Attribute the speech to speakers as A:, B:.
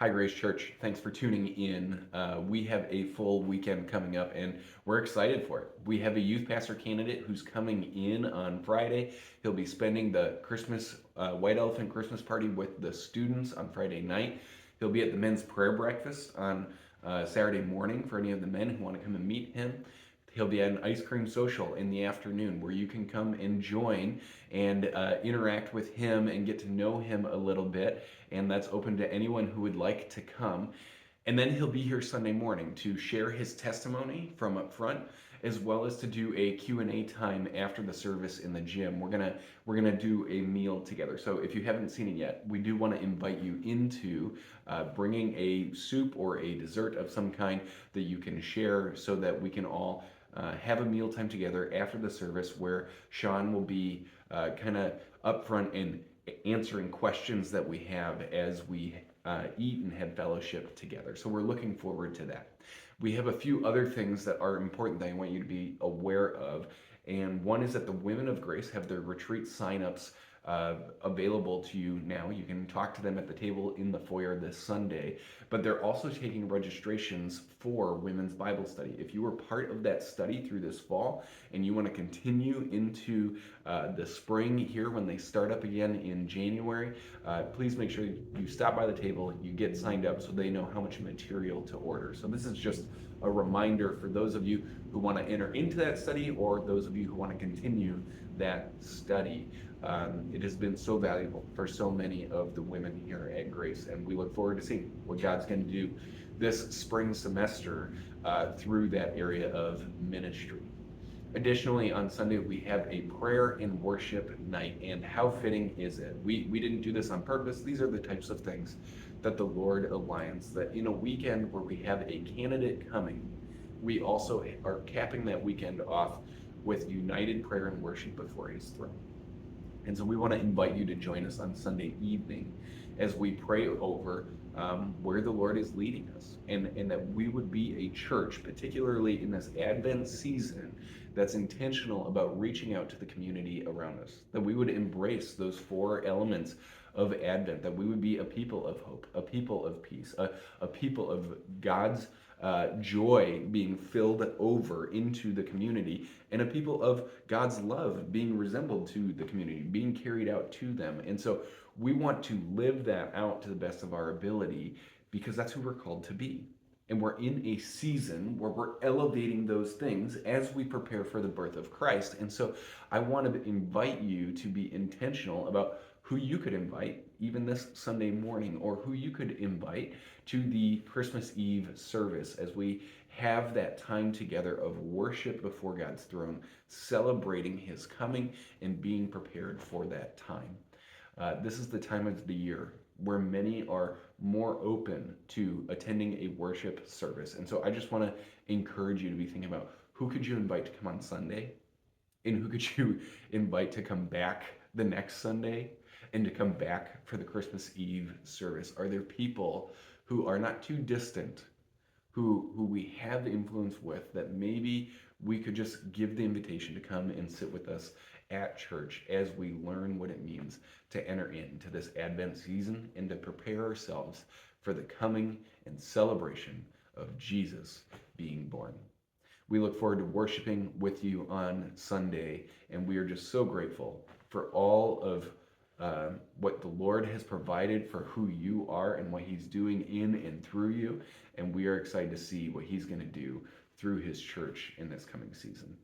A: Hi, Grace Church. Thanks for tuning in. We have a full weekend coming up and we're excited for it. We have a youth pastor candidate who's coming in on Friday. He'll be spending the White Elephant Christmas party with the students on Friday night. He'll be at the men's prayer breakfast on Saturday morning for any of the men who want to come and meet him. He'll be at an ice cream social in the afternoon where you can come and join and interact with him and get to know him a little bit. And that's open to anyone who would like to come. And then he'll be here Sunday morning to share his testimony from up front, as well as to do a Q&A time after the service in the gym. We're gonna do a meal together. So if you haven't seen it yet, we do want to invite you into bringing a soup or a dessert of some kind that you can share, so that we can all have a meal time together after the service, where Sean will be kind of upfront and answering questions that we have as we eat and have fellowship together. So we're looking forward to that. We have a few other things that are important that I want you to be aware of. And one is that the Women of Grace have their retreat signups available to you now. You can talk to them at the table in the foyer this Sunday, but they're also taking registrations for women's Bible study. If you were part of that study through this fall and you want to continue into the spring here when they start up again in January, please make sure you stop by the table, you get signed up so they know how much material to order. So this is just a reminder for those of you who want to enter into that study, or those of you who want to continue that study. It has been so valuable for so many of the women here at Grace, and we look forward to seeing what God's going to do this spring semester through that area of ministry. Additionally, on Sunday, we have a prayer and worship night, and how fitting is it? We didn't do this on purpose. These are the types of things that the Lord aligns, that in a weekend where we have a candidate coming, we also are capping that weekend off with united prayer and worship before His throne. And so we want to invite you to join us on Sunday evening as we pray over where the Lord is leading us, and that we would be a church, particularly in this Advent season, that's intentional about reaching out to the community around us, that we would embrace those four elements of Advent, that we would be a people of hope, a people of peace, a people of God's joy being filled over into the community, and a people of God's love being resembled to the community, being carried out to them. And so we want to live that out to the best of our ability, because that's who we're called to be. And we're in a season where we're elevating those things as we prepare for the birth of Christ. And so I want to invite you to be intentional about who you could invite, even this Sunday morning, or who you could invite to the Christmas Eve service as we have that time together of worship before God's throne, celebrating His coming and being prepared for that time. This is the time of the year where many are more open to attending a worship service. And so I just want to encourage you to be thinking about, who could you invite to come on Sunday? And who could you invite to come back the next Sunday and to come back for the Christmas Eve service? Are there people who are not too distant, who we have influence with, that maybe we could just give the invitation to come and sit with us at church as we learn what it means to enter into this Advent season and to prepare ourselves for the coming and celebration of Jesus being born? We look forward to worshiping with you on Sunday, and we are just so grateful for all of what the Lord has provided for who you are and what He's doing in and through you. And we are excited to see what He's going to do through His church in this coming season.